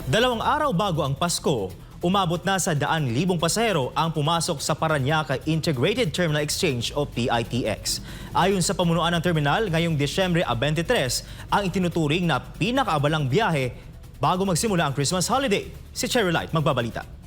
2 araw bago ang Pasko, umabot na sa 100,000 pasahero ang pumasok sa Parañaque Integrated Terminal Exchange o PITX. Ayon sa pamunuan ng terminal, ngayong Disyembre 23 ang itinuturing na pinakaabalang biyahe bago magsimula ang Christmas holiday. Si Cherry Light magbabalita.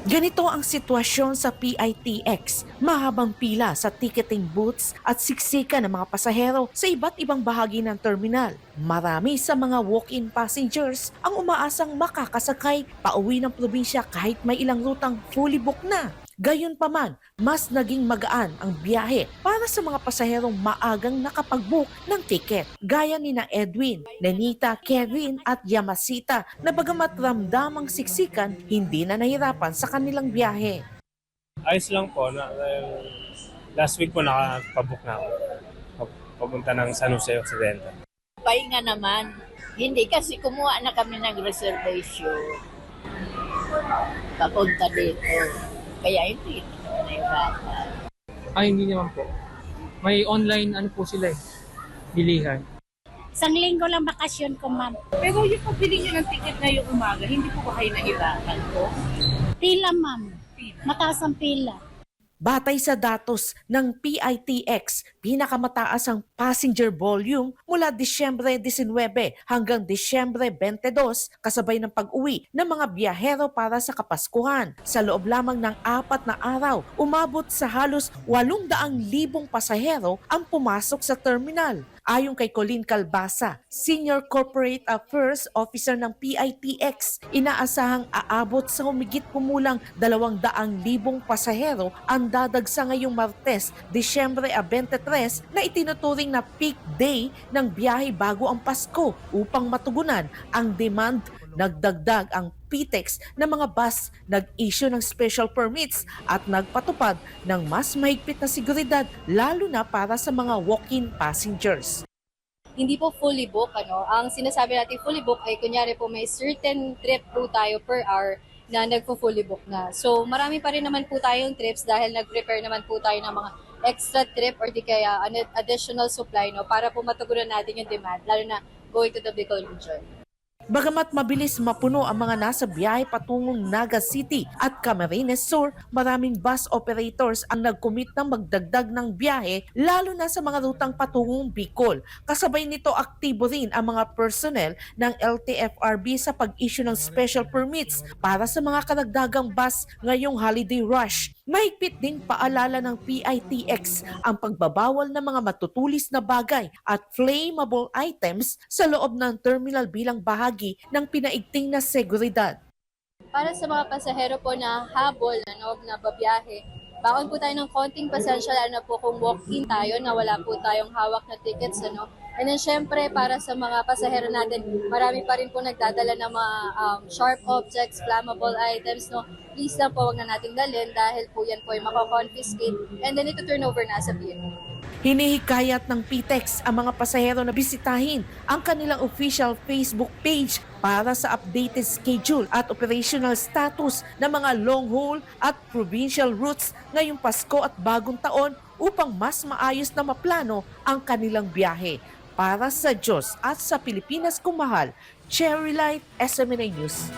Ganito ang sitwasyon sa PITX. Mahabang pila sa ticketing booths at siksikan ng mga pasahero sa iba't ibang bahagi ng terminal. Marami sa mga walk-in passengers ang umaasang makakasakay pauwi ng probinsya kahit may ilang rutang fully booked na. Gayunpaman, mas naging magaan ang biyahe para sa mga pasaherong maagang nakapag-book ng ticket. Gaya ni na Edwin, Nenita, Kevin at Yamasita na bagamat ramdamang siksikan, hindi na nahirapan sa kanilang biyahe. Ayos lang po. Last week po nakapag-book na ako. Papunta ng San Jose Occidental. Pahinga naman. Hindi kasi kumuha na kami ng reservation. Papunta dito. Kaya hindi na nahirapan. Hindi naman po. May online po sila bilihan. Isang linggo lang bakasyon ko, ma'am. Pero yung pagbili nyo ng ticket ngayong umaga, hindi po ba kayo nahirapan po? Pila, ma'am. Mataas ang pila. Batay sa datos ng PITX, pinakamataas ang passenger volume mula Disyembre 19 hanggang Disyembre 22 kasabay ng pag-uwi ng mga biyahero para sa Kapaskuhan. Sa loob lamang ng 4 na araw, umabot sa halos 800,000 pasahero ang pumasok sa terminal. Ayon kay Colleen Calbasa, Senior Corporate Affairs Officer ng PITX, inaasahang aabot sa humigit kumulang 200,000 pasahero ang dadagsa ngayong Martes, Disyembre 23 na itinuturing na peak day ng biyahe bago ang Pasko upang matugunan ang demand. Nagdagdag ang PITX ng mga bus, nag-issue ng special permits at nagpatupad ng mas mahigpit na seguridad lalo na para sa mga walk-in passengers. Hindi po fully book. Ang sinasabi natin fully book ay kunyari po may certain trip po tayo per hour na nagpo-fully book na. So marami pa rin naman po tayong trips dahil nag-prepare naman po tayo ng mga extra trip or di kaya additional supply para po matugunan natin yung demand lalo na going to the Bicol region. Bagamat mabilis mapuno ang mga nasa biyahe patungong Naga City at Camarines Sur, maraming bus operators ang nag-commit na magdagdag ng biyahe lalo na sa mga rutang patungong Bicol. Kasabay nito aktibo rin ang mga personnel ng LTFRB sa pag-issue ng special permits para sa mga karagdagang bus ngayong holiday rush. Mahigpit ding paalala ng PITX ang pagbabawal ng mga matutulis na bagay at flammable items sa loob ng terminal bilang bahagi ng pinaigting na seguridad. Para sa mga pasahero po na habol na babiyahe, baon po tayo ng konting pasensya lalo na po kung walk-in tayo na wala po tayong hawak na tickets. And then syempre para sa mga pasahero natin, marami pa rin po nagdadala ng mga sharp objects, flammable items. Please lang po wag na nating dalhin dahil po yan po ay mako-confiscate and then ito turn over na sa vehicle. Hinihikayat ng PITX ang mga pasahero na bisitahin ang kanilang official Facebook page para sa updated schedule at operational status ng mga long haul at provincial routes ngayong Pasko at Bagong Taon upang mas maayos na maplano ang kanilang biyahe. Para sa Diyos at sa Pilipinas kung mahal, Cherry Light, SMNA News.